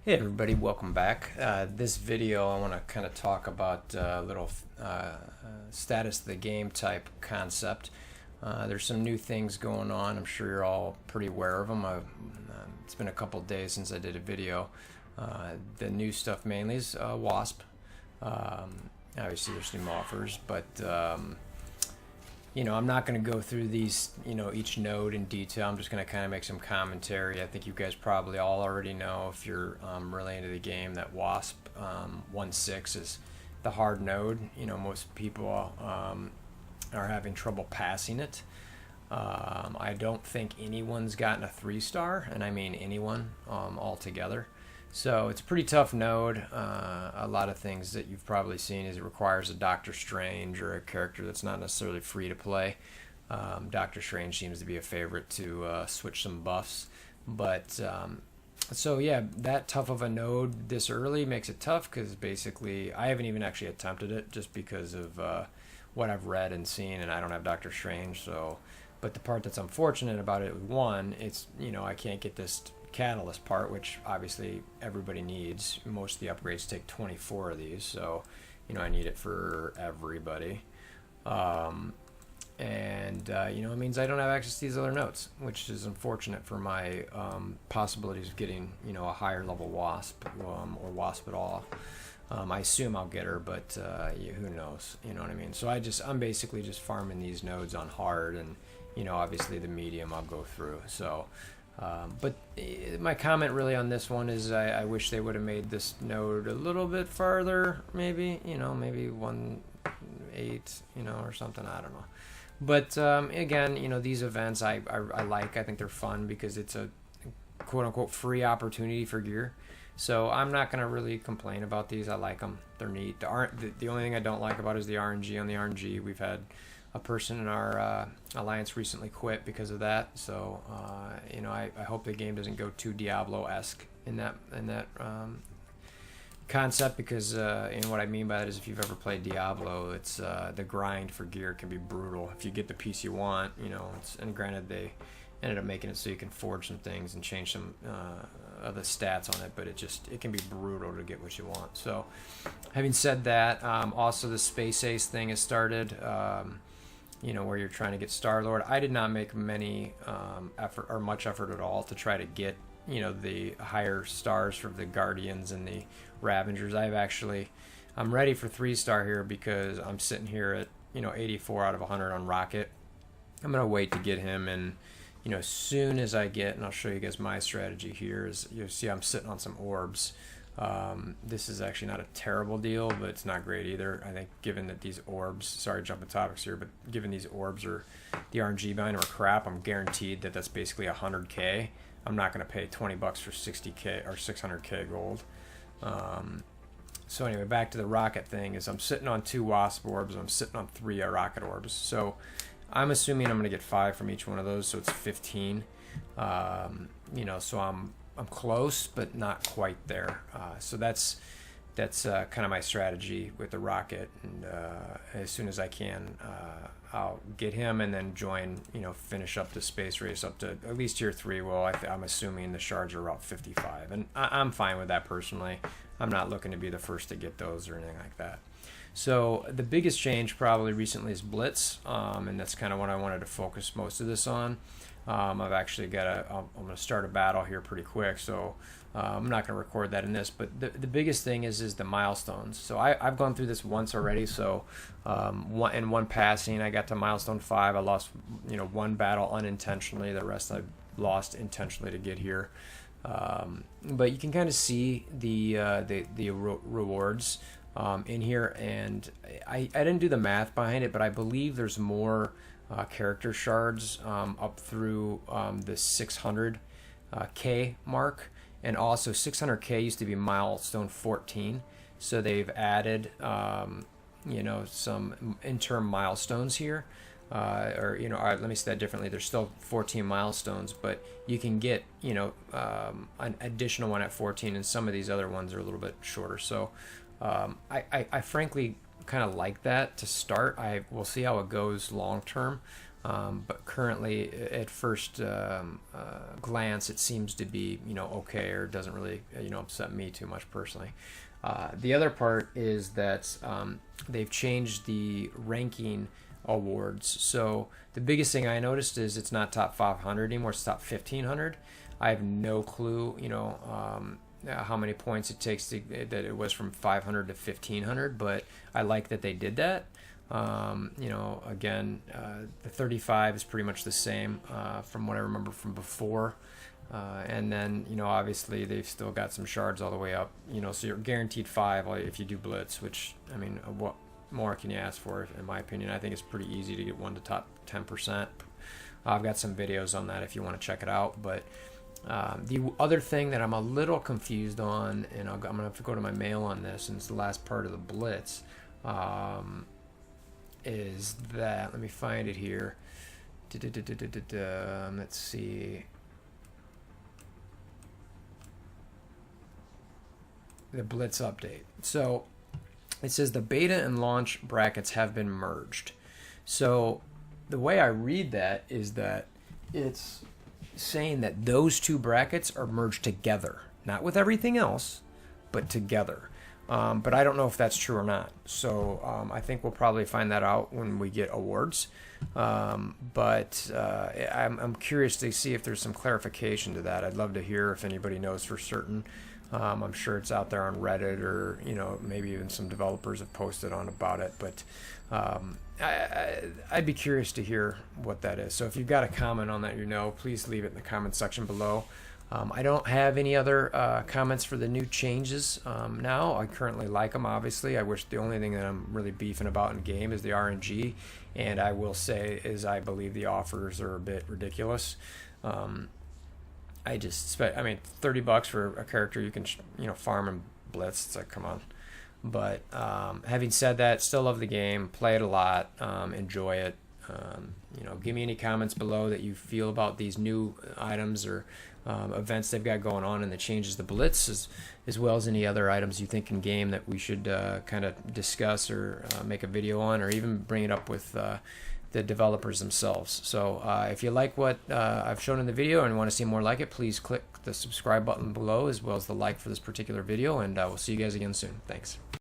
Hey everybody, welcome back. This video I want to kind of talk about a little status of the game type concept. There's some new things going on. I'm sure you're all pretty aware of them. It's been a couple days since I did a video. The new stuff mainly is Wasp. Obviously there's new offers, but you know, I'm not going to go through these, each node in detail. I'm just going to kind of make some commentary. I think you guys probably all already know, if you're really into the game, that Wasp 1.6 is the hard node. Most people are having trouble passing it. I don't think anyone's gotten a 3-star, and I mean anyone altogether. So it's a pretty tough node. A lot of things that you've probably seen is it requires a Doctor Strange or a character that's not necessarily free to play. Doctor Strange seems to be a favorite to switch some buffs. But so yeah, that tough of a node this early makes it tough because basically I haven't even actually attempted it just because of what I've read and seen, and I don't have Doctor Strange. So, but the part that's unfortunate about it, one, it's I can't get this catalyst part, which obviously everybody needs. Most of the upgrades take 24 of these, so I need it for everybody. It means I don't have access to these other nodes, which is unfortunate for my possibilities of getting a higher level Wasp, or Wasp at all. I assume I'll get her, but who knows? You know what I mean? So I'm basically just farming these nodes on hard, and obviously the medium I'll go through. So but my comment really on this one is I wish they would have made this node a little bit farther, maybe, maybe 1.8, or something, I don't know. But again, these events I like. I think they're fun because it's a quote-unquote free opportunity for gear. So I'm not going to really complain about these. I like them. They're neat. The only thing I don't like about is the RNG. On the RNG, we've had a person in our alliance recently quit because of that. So I hope the game doesn't go too Diablo-esque in that concept, because and what I mean by that is, if you've ever played Diablo, it's the grind for gear can be brutal. If you get the piece you want, and granted they ended up making it so you can forge some things and change some of the stats on it, but it can be brutal to get what you want. So having said that, also the Space Ace thing has started. Where you're trying to get Starlord. I did not make many effort or much effort at all to try to get the higher stars for the Guardians and the Ravengers. I'm ready for 3-star here because I'm sitting here at 84 out of 100 on Rocket. I'm gonna wait to get him, and as soon as I get, and I'll show you guys my strategy here, is you'll see I'm sitting on some orbs. This is actually not a terrible deal, but it's not great either. I think given that these orbs, sorry jumping topics here, but given these orbs are the RNG bind or crap, I'm guaranteed that that's basically 100k. I'm not going to pay 20 bucks for 60k or 600k gold. So anyway, back to the Rocket thing, is I'm sitting on 2 Wasp orbs, and I'm sitting on 3 Rocket orbs. So I'm assuming I'm going to get 5 from each one of those, so it's 15. So I'm close, but not quite there. So that's kind of my strategy with the Rocket, and as soon as I can, I'll get him and then join, finish up the space race up to at least tier 3. Well, I'm assuming the shards are about 55, and I'm fine with that personally. I'm not looking to be the first to get those or anything like that. So the biggest change probably recently is Blitz, and that's kind of what I wanted to focus most of this on. I've actually I'm going to start a battle here pretty quick, so I'm not going to record that in this. But the biggest thing is the milestones. So I've gone through this once already. So in one passing, I got to milestone 5. I lost 1 battle unintentionally. The rest I lost intentionally to get here. But you can kind of see the rewards in here, and I didn't do the math behind it, but I believe there's more character shards up through the 600k mark, and also 600k used to be milestone 14, so they've added some interim milestones here, or let me say that differently. There's still 14 milestones, but you can get an additional one at 14, and some of these other ones are a little bit shorter. So I frankly kind of like that to start. We'll see how it goes long term. but currently at first glance it seems to be, you know, okay, or doesn't really, you know, upset me too much personally. The other part is that they've changed the ranking awards. So the biggest thing I noticed is it's not top 500 anymore, it's top 1500. I have no clue, you know, how many points it takes to, that it was from 500 to 1500, but I like that they did that. You know, again, the 35 is pretty much the same from what I remember from before. And then, you know, obviously they've still got some shards all the way up, you know, so you're guaranteed 5 if you do Blitz, which, I mean, what more can you ask for, in my opinion? I think it's pretty easy to get 1 to top 10%. I've got some videos on that if you want to check it out, but the other thing that I'm a little confused on, and I'm going to have to go to my mail on this, and it's the last part of the Blitz, is that, let me find it here. Let's see. The Blitz update. So it says the beta and launch brackets have been merged. So the way I read that is that it's saying that those two brackets are merged together, not with everything else, but together. But I don't know if that's true or not. So I think we'll probably find that out when we get awards. But I'm curious to see if there's some clarification to that. I'd love to hear if anybody knows for certain. I'm sure it's out there on Reddit, or, you know, maybe even some developers have posted on about it. But I'd be curious to hear what that is. So if you've got a comment on that, you know, please leave it in the comment section below. I don't have any other comments for the new changes now. I currently like them, obviously. I wish the only thing that I'm really beefing about in game is the RNG, and I will say is I believe the offers are a bit ridiculous. I mean, $30 for a character you can, you know, farm and Blitz. It's like, come on. But having said that, still love the game, play it a lot, enjoy it. You know, give me any comments below that you feel about these new items or events they've got going on, and the changes to Blitz, as well as any other items you think in game that we should kind of discuss or make a video on, or even bring it up with the developers themselves. So if you like what I've shown in the video and want to see more like it, please click the subscribe button below, as well as the like for this particular video, and we'll see you guys again soon. Thanks.